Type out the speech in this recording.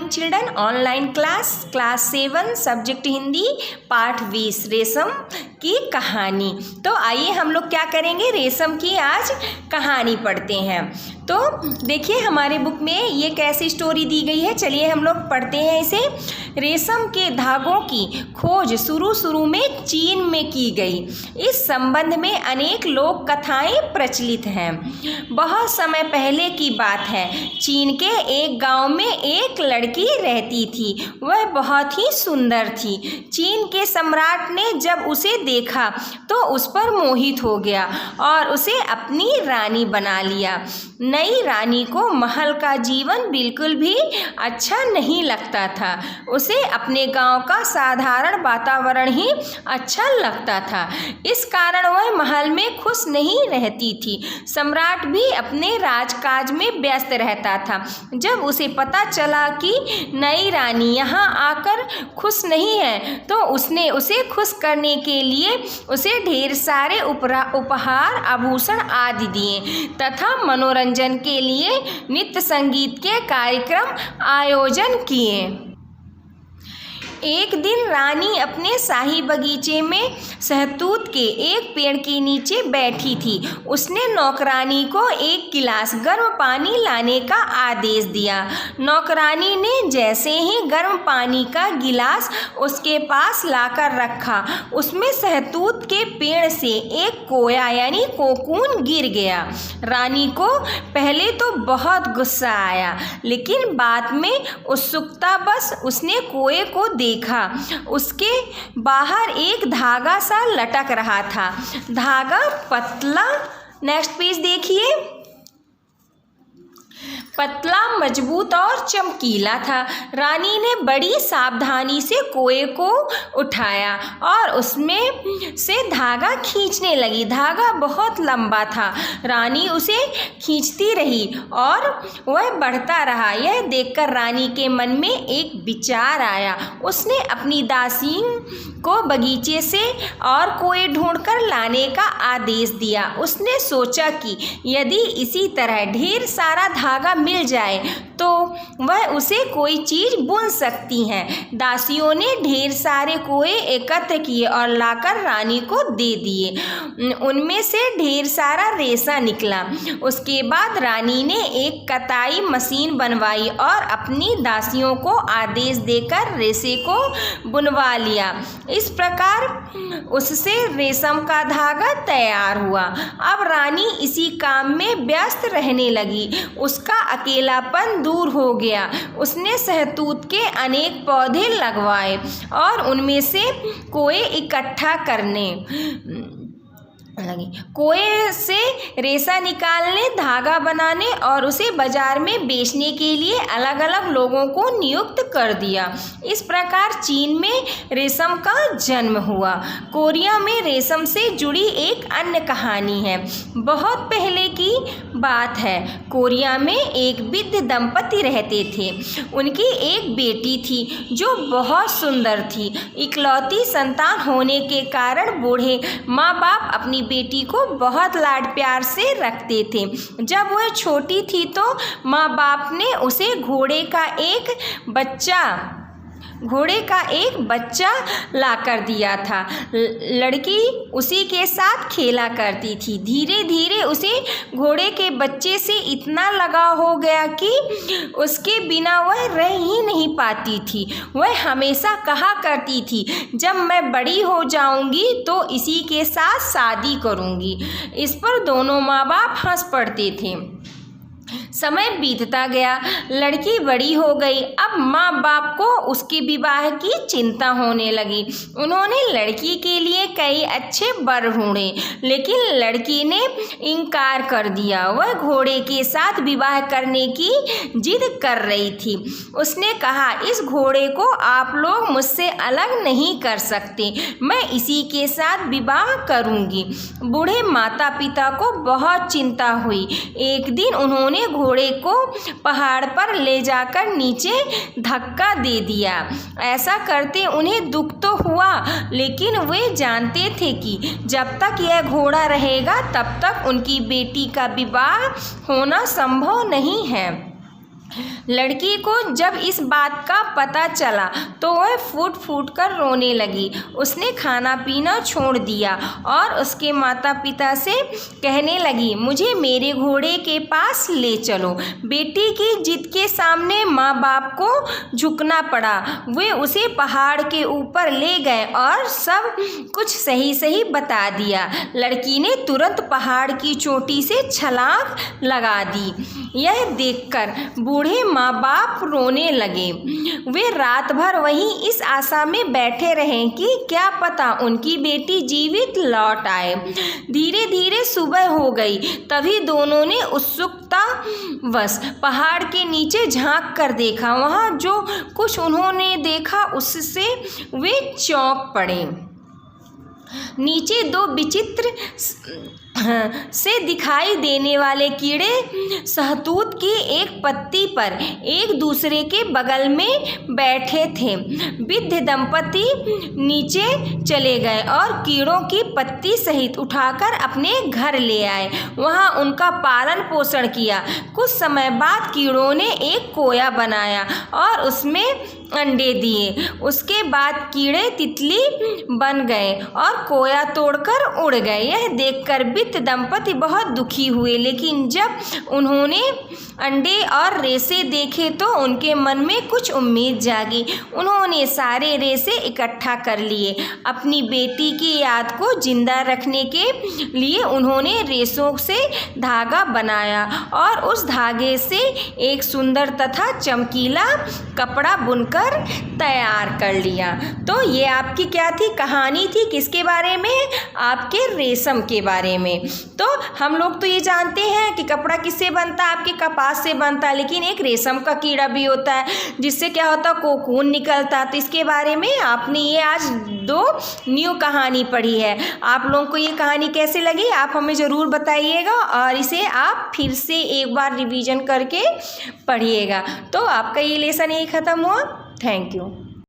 Morning children, online class 7 subject Hindi पाठ 20 रेशम की कहानी। तो आइए हम लोग क्या करेंगे, रेशम की आज कहानी पढ़ते हैं। तो देखिए हमारे बुक में ये कैसी स्टोरी दी गई है, चलिए हम लोग पढ़ते हैं इसे। रेशम के धागों की खोज शुरू में चीन में की गई। इस संबंध में अनेक लोक कथाएं प्रचलित हैं। बहुत समय पहले की बात है, चीन के एक गांव में एक लड़की रहती थी। वह बहुत ही सुंदर थी। चीन के सम्राट ने जब उसे देखा तो उस पर मोहित हो गया और उसे अपनी रानी बना लिया। नई रानी को महल का जीवन बिल्कुल भी अच्छा नहीं लगता था। उसे अपने गांव का साधारण वातावरण ही अच्छा लगता था। इस कारण वह महल में खुश नहीं रहती थी। सम्राट भी अपने राजकाज में व्यस्त रहता था। जब उसे पता चला कि नई रानी यहाँ आकर खुश नहीं है तो उसने उसे खुश करने के लिए उसे ढेर सारे उपहार, आभूषण आदि दिए तथा मनोरंजन के लिए नृत्य संगीत के कार्यक्रम आयोजन किए। एक दिन रानी अपने शाही बगीचे में सहतूत के एक पेड़ के नीचे बैठी थी। उसने नौकरानी को एक गिलास गर्म पानी लाने का आदेश दिया। नौकरानी ने जैसे ही गर्म पानी का गिलास उसके पास लाकर रखा, उसमें सहतूत के पेड़ से एक कोया यानी कोकून गिर गया। रानी को पहले तो बहुत गुस्सा आया, लेकिन बाद में उत्सुकतावश उसने कोए को देखा। उसके बाहर एक धागा सा लटक रहा था। धागा पतला, नेक्स्ट पेज देखिए, पतला, मजबूत और चमकीला था। रानी ने बड़ी सावधानी से कोए को उठाया और उसमें से धागा खींचने लगी। धागा बहुत लंबा था। रानी उसे खींचती रही और वह बढ़ता रहा। यह देखकर रानी के मन में एक विचार आया। उसने अपनी दासी को बगीचे से और कोए ढूंढकर लाने का आदेश दिया। उसने सोचा कि यदि इसी तरह ढेर सारा धागा मिल जाए तो वह उसे कोई चीज बुन सकती हैं। दासियों ने ढेर सारे कोए एकत्र किए और लाकर रानी को दे दिए। उनमें से ढेर सारा रेशा निकला। उसके बाद रानी ने एक कताई मशीन बनवाई और अपनी दासियों को आदेश देकर रेशे को बुनवा लिया। इस प्रकार उससे रेशम का धागा तैयार हुआ। अब रानी इसी काम में व्यस्त रहने लगी। उसका अकेलापन दूर हो गया। उसने सहतूत के अनेक पौधे लगवाए और उनमें से कोए इकट्ठा करने लगी। कोए से रेशा निकालने, धागा बनाने और उसे बाजार में बेचने के लिए अलग अलग लोगों को नियुक्त कर दिया। इस प्रकार चीन में रेशम का जन्म हुआ। कोरिया में रेशम से जुड़ी एक अन्य कहानी है। बहुत पहले की बात है। कोरिया में एक वृद्ध दंपति रहते थे। उनकी एक बेटी थी जो बहुत सुंदर थी। इकलौती संतान होने के कारण बूढ़े माँ बाप अपनी बेटी को बहुत लाड प्यार से रखते थे। जब वह छोटी थी तो माँ बाप ने उसे घोड़े का एक बच्चा लाकर दिया था। लड़की उसी के साथ खेला करती थी। धीरे धीरे उसे घोड़े के बच्चे से इतना लगाव हो गया कि उसके बिना वह रह ही नहीं पाती थी। वह हमेशा कहा करती थी, जब मैं बड़ी हो जाऊंगी तो इसी के साथ शादी करूंगी। इस पर दोनों माँ बाप हंस पड़ते थे। समय बीतता गया, लड़की बड़ी हो गई। अब माँ बाप को उसके विवाह की चिंता होने लगी। उन्होंने लड़की के लिए कई अच्छे वर ढूंढे, लेकिन लड़की ने इनकार कर दिया। वह घोड़े के साथ विवाह करने की जिद कर रही थी। उसने कहा, इस घोड़े को आप लोग मुझसे अलग नहीं कर सकते, मैं इसी के साथ विवाह करूंगी। बूढ़े माता पिता को बहुत चिंता हुई। एक दिन उन्होंने घोड़े को पहाड़ पर ले जाकर नीचे धक्का दे दिया। ऐसा करते उन्हें दुख तो हुआ, लेकिन वे जानते थे कि जब तक यह घोड़ा रहेगा तब तक उनकी बेटी का विवाह होना संभव नहीं है। लड़की को जब इस बात का पता चला तो वह फूट फूट कर रोने लगी। उसने खाना पीना छोड़ दिया और उसके माता पिता से कहने लगी, मुझे मेरे घोड़े के पास ले चलो। बेटी की जिद के सामने माँ बाप को झुकना पड़ा। वे उसे पहाड़ के ऊपर ले गए और सब कुछ सही सही बता दिया। लड़की ने तुरंत पहाड़ की चोटी से छलांग लगा दी। यह देखकर बूढ़े माँ बाप रोने लगे। वे रात भर वहीं इस आशा में बैठे रहे कि क्या पता उनकी बेटी जीवित लौट आए। धीरे धीरे सुबह हो गई। तभी दोनों ने उत्सुकता वश पहाड़ के नीचे झांक कर देखा। वहां जो कुछ उन्होंने देखा उससे वे चौंक पड़े। नीचे दो विचित्र से दिखाई देने वाले कीड़े शहतूत की एक पत्ती पर एक दूसरे के बगल में बैठे थे। वृद्ध दंपति नीचे चले गए और कीड़ों की पत्ती सहित उठाकर अपने घर ले आए। वहां उनका पालन पोषण किया। कुछ समय बाद कीड़ों ने एक कोया बनाया और उसमें अंडे दिए। उसके बाद कीड़े तितली बन गए और कोया तोड़कर उड़ गए। यह देखकर वृद्ध दंपति बहुत दुखी हुए, लेकिन जब उन्होंने अंडे और रेशे देखे तो उनके मन में कुछ उम्मीद जागी। उन्होंने सारे रेशे इकट्ठा कर लिए। अपनी बेटी की याद को जिंदा रखने के लिए उन्होंने रेशों से धागा बनाया और उस धागे से एक सुंदर तथा चमकीला कपड़ा बुनकर तैयार कर लिया। तो ये आपकी क्या थी, कहानी थी किसके बारे में, आपके रेशम के बारे में। तो हम लोग तो ये जानते हैं कि कपड़ा किससे बनता है, आपके कपास से बनता है, लेकिन एक रेशम का कीड़ा भी होता है जिससे क्या होता है, कोकून निकलता है। तो इसके बारे में आपने ये आज 2 न्यू कहानी पढ़ी है। आप लोगों को ये कहानी कैसे लगी आप हमें ज़रूर बताइएगा और इसे आप फिर से एक बार रिवीजन करके पढ़िएगा। तो आपका ये लेसन यही ख़त्म हुआ। Thank you.